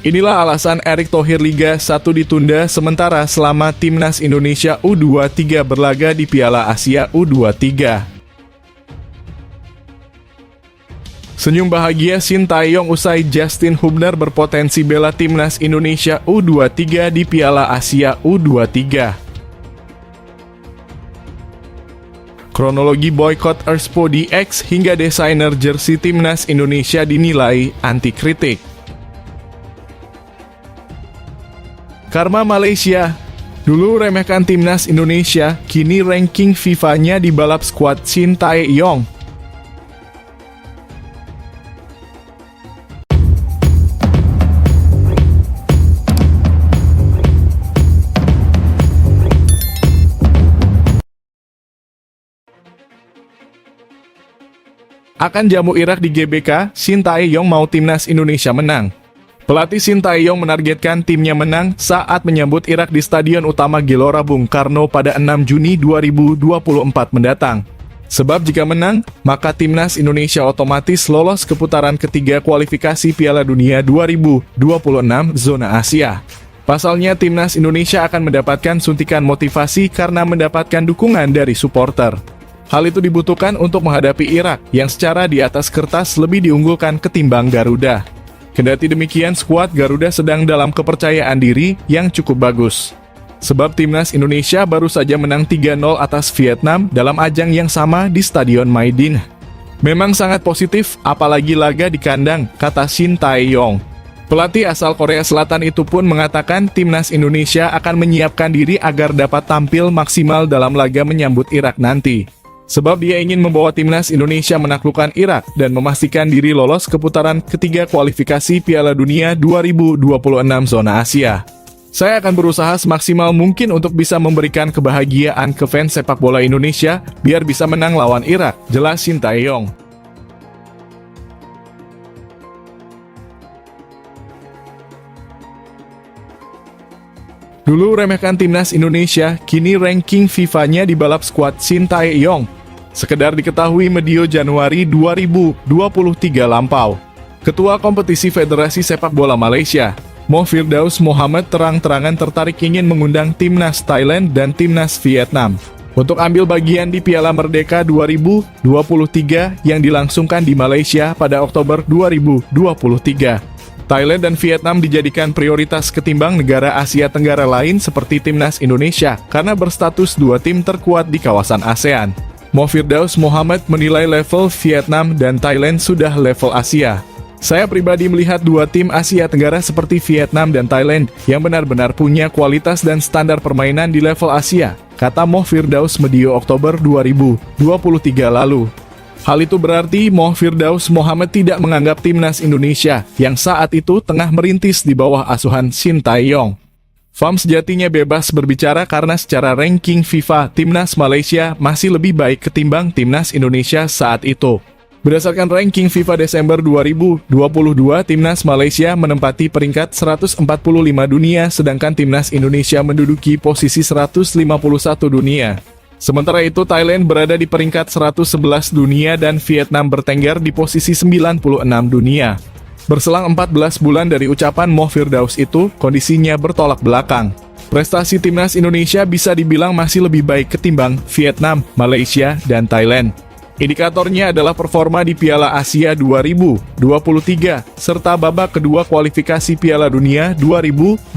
Inilah alasan Erick Thohir Liga 1 ditunda sementara selama Timnas Indonesia U23 berlaga di Piala Asia U23. Senyum bahagia Sintayong usai Justin Hubner berpotensi bela Timnas Indonesia U23 di Piala Asia U23. Kronologi boykot Erspo di X hingga desainer jersey Timnas Indonesia dinilai anti kritik. Karma Malaysia. Dulu remehkan Timnas Indonesia, kini ranking FIFA-nya di balap skuad Sintayong. Akan jamu Irak di GBK, Sintayong mau Timnas Indonesia menang. Pelatih Sintayong menargetkan timnya menang saat menyambut Irak di Stadion Utama Gelora Bung Karno pada 6 Juni 2024 mendatang. Sebab jika menang, maka Timnas Indonesia otomatis lolos ke putaran ketiga kualifikasi Piala Dunia 2026 zona Asia. Pasalnya Timnas Indonesia akan mendapatkan suntikan motivasi karena mendapatkan dukungan dari supporter. Hal itu dibutuhkan untuk menghadapi Irak yang secara di atas kertas lebih diunggulkan ketimbang Garuda. Kendati demikian, skuad Garuda sedang dalam kepercayaan diri yang cukup bagus. Sebab Timnas Indonesia baru saja menang 3-0 atas Vietnam dalam ajang yang sama di Stadion Maidin. Memang sangat positif, apalagi laga di kandang, kata Sintayong. Pelatih asal Korea Selatan itu pun mengatakan Timnas Indonesia akan menyiapkan diri agar dapat tampil maksimal dalam laga menyambut Irak nanti. Sebab dia ingin membawa Timnas Indonesia menaklukkan Irak dan memastikan diri lolos ke putaran ketiga kualifikasi Piala Dunia 2026 zona Asia. Saya akan berusaha semaksimal mungkin untuk bisa memberikan kebahagiaan ke fans sepak bola Indonesia biar bisa menang lawan Irak, jelas Sintayong. Dulu remehkan Timnas Indonesia, kini ranking FIFA-nya di balap skuad Sintayong. Sekedar diketahui medio Januari 2023 lampau. Ketua Kompetisi Federasi Sepak Bola Malaysia, Moh Firdaus Mohamad terang-terangan tertarik ingin mengundang Timnas Thailand dan Timnas Vietnam untuk ambil bagian di Piala Merdeka 2023 yang dilangsungkan di Malaysia pada Oktober 2023. Thailand dan Vietnam dijadikan prioritas ketimbang negara Asia Tenggara lain seperti Timnas Indonesia karena berstatus dua tim terkuat di kawasan ASEAN. Moh Firdaus Mohamad menilai level Vietnam dan Thailand sudah level Asia. Saya pribadi melihat dua tim Asia Tenggara seperti Vietnam dan Thailand yang benar-benar punya kualitas dan standar permainan di level Asia, kata Moh Firdaus medio Oktober 2023 lalu. Hal itu berarti Moh Firdaus Mohamad tidak menganggap Timnas Indonesia yang saat itu tengah merintis di bawah asuhan Sintayong. Fam sejatinya bebas berbicara karena secara ranking FIFA, Timnas Malaysia masih lebih baik ketimbang Timnas Indonesia saat itu. Berdasarkan ranking FIFA Desember 2022, Timnas Malaysia menempati peringkat 145 dunia, sedangkan Timnas Indonesia menduduki posisi 151 dunia. Sementara itu, Thailand berada di peringkat 111 dunia dan Vietnam bertengger di posisi 96 dunia. Berselang 14 bulan dari ucapan Moh Firdaus itu, kondisinya bertolak belakang. Prestasi Timnas Indonesia bisa dibilang masih lebih baik ketimbang Vietnam, Malaysia, dan Thailand. Indikatornya adalah performa di Piala Asia 2023, serta babak kedua kualifikasi Piala Dunia 2026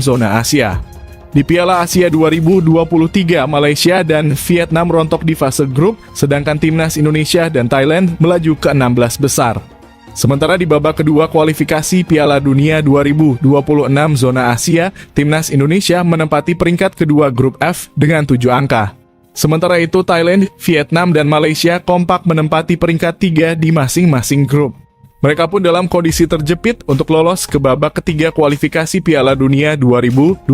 zona Asia. Di Piala Asia 2023, Malaysia dan Vietnam rontok di fase grup, sedangkan Timnas Indonesia dan Thailand melaju ke 16 besar. Sementara di babak kedua kualifikasi Piala Dunia 2026 zona Asia, Timnas Indonesia menempati peringkat kedua grup F dengan 7 angka. Sementara itu, Thailand, Vietnam, dan Malaysia kompak menempati peringkat 3 di masing-masing grup. Mereka pun dalam kondisi terjepit untuk lolos ke babak ketiga kualifikasi Piala Dunia 2026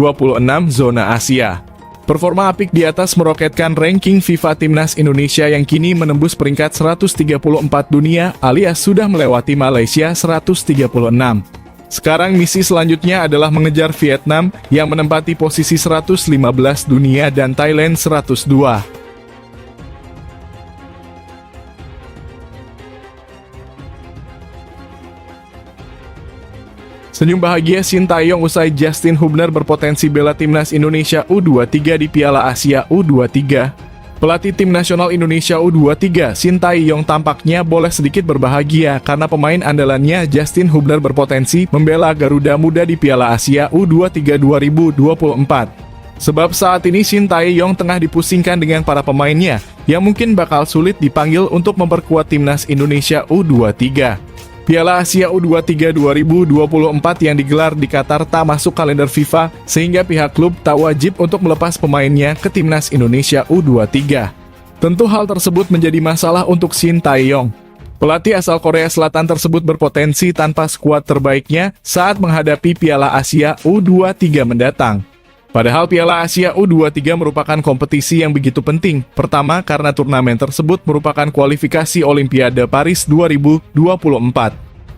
zona Asia. Performa apik di atas meroketkan ranking FIFA Timnas Indonesia yang kini menembus peringkat 134 dunia alias sudah melewati Malaysia 136. Sekarang misi selanjutnya adalah mengejar Vietnam yang menempati posisi 115 dunia dan Thailand 102. Senyum bahagia Sintayong usai Justin Hubner berpotensi bela timnas Indonesia U23 di Piala Asia U23. Pelatih tim nasional Indonesia U23, Sintayong tampaknya boleh sedikit berbahagia karena pemain andalannya Justin Hubner berpotensi membela Garuda Muda di Piala Asia U23 2024. Sebab saat ini Sintayong tengah dipusingkan dengan para pemainnya yang mungkin bakal sulit dipanggil untuk memperkuat timnas Indonesia U23. Piala Asia U23 2024 yang digelar di Qatar tak masuk kalender FIFA, sehingga pihak klub tak wajib untuk melepas pemainnya ke timnas Indonesia U23. Tentu hal tersebut menjadi masalah untuk Sintayong. Pelatih asal Korea Selatan tersebut berpotensi tanpa skuad terbaiknya saat menghadapi Piala Asia U23 mendatang. Padahal Piala Asia U23 merupakan kompetisi yang begitu penting. Pertama, karena turnamen tersebut merupakan kualifikasi Olimpiade Paris 2024.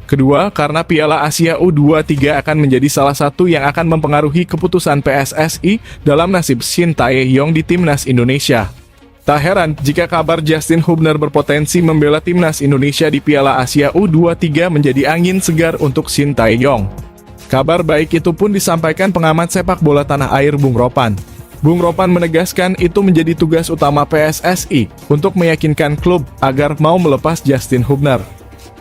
Kedua, karena Piala Asia U23 akan menjadi salah satu yang akan mempengaruhi keputusan PSSI dalam nasib Sintayong di timnas Indonesia. Tak heran jika kabar Justin Hubner berpotensi membela timnas Indonesia di Piala Asia U23 menjadi angin segar untuk Sintayong. Kabar baik itu pun disampaikan pengamat sepak bola tanah air Bung Ropan. Bung Ropan menegaskan itu menjadi tugas utama PSSI untuk meyakinkan klub agar mau melepas Justin Hubner.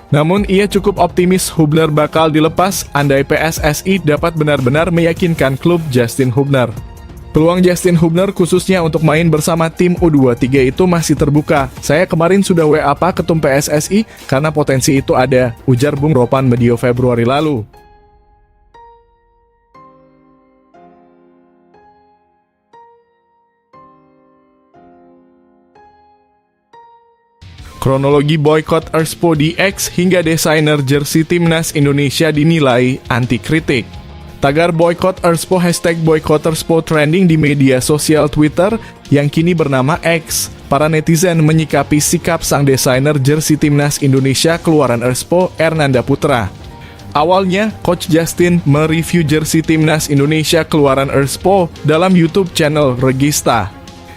Namun ia cukup optimis Hubner bakal dilepas andai PSSI dapat benar-benar meyakinkan klub Justin Hubner. Peluang Justin Hubner khususnya untuk main bersama tim U23 itu masih terbuka. Saya kemarin sudah WA Pak Ketum PSSI karena potensi itu ada, ujar Bung Ropan medio Februari lalu. Kronologi boykot Erspo di X hingga desainer jersey timnas Indonesia dinilai anti kritik. Tagar boykot Erspo #boycotterspo trending di media sosial Twitter yang kini bernama X. Para netizen menyikapi sikap sang desainer jersey timnas Indonesia keluaran Erspo, Ernanda Putra. Awalnya, Coach Justin mereview jersey timnas Indonesia keluaran Erspo dalam YouTube channel Regista.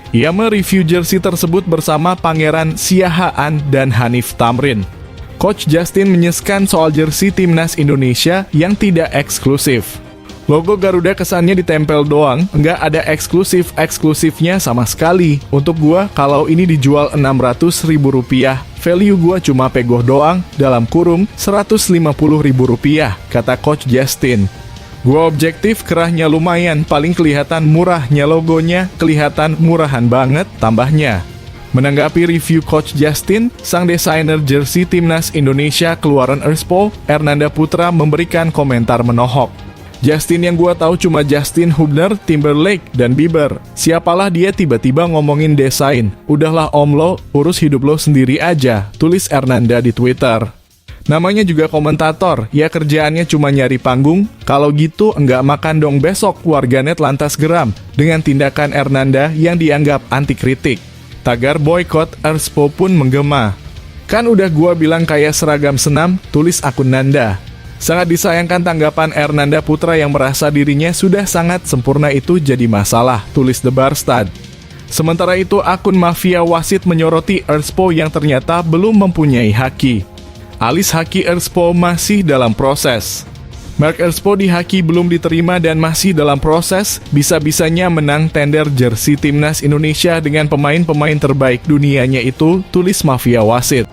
Ia mereview jersey tersebut bersama Pangeran Siahaan dan Hanif Tamrin. Coach Justin menyeskan soal jersey timnas Indonesia yang tidak eksklusif. Logo Garuda kesannya ditempel doang, nggak ada eksklusifnya sama sekali. Untuk gua, kalau ini dijual Rp600.000, value gua cuma pegoh doang, dalam kurung Rp150.000, kata Coach Justin. Gua objektif, kerahnya lumayan, paling kelihatan murahnya logonya, kelihatan murahan banget, tambahnya. Menanggapi review Coach Justin, sang desainer jersey timnas Indonesia keluaran Erspo, Ernanda Putra memberikan komentar menohok. Justin yang gua tahu cuma Justin Hubner, Timberlake, dan Bieber. Siapalah dia tiba-tiba ngomongin desain. Udahlah om lo, urus hidup lo sendiri aja, tulis Ernanda di Twitter. Namanya juga komentator, ya kerjaannya cuma nyari panggung, kalau gitu enggak makan dong besok, warganet lantas geram dengan tindakan Ernanda yang dianggap anti kritik. Tagar boykot Erspo pun menggema. Kan udah gua bilang kayak seragam senam, tulis akun Nanda. Sangat disayangkan tanggapan Ernanda Putra yang merasa dirinya sudah sangat sempurna itu jadi masalah, tulis The Barstad. Sementara itu akun Mafia Wasit menyoroti Erspo yang ternyata belum mempunyai haki. Alis haki Erspo masih dalam proses. Merek Erspo di haki belum diterima dan masih dalam proses, bisa-bisanya menang tender jersey timnas Indonesia dengan pemain-pemain terbaik dunianya itu, tulis Mafia Wasit.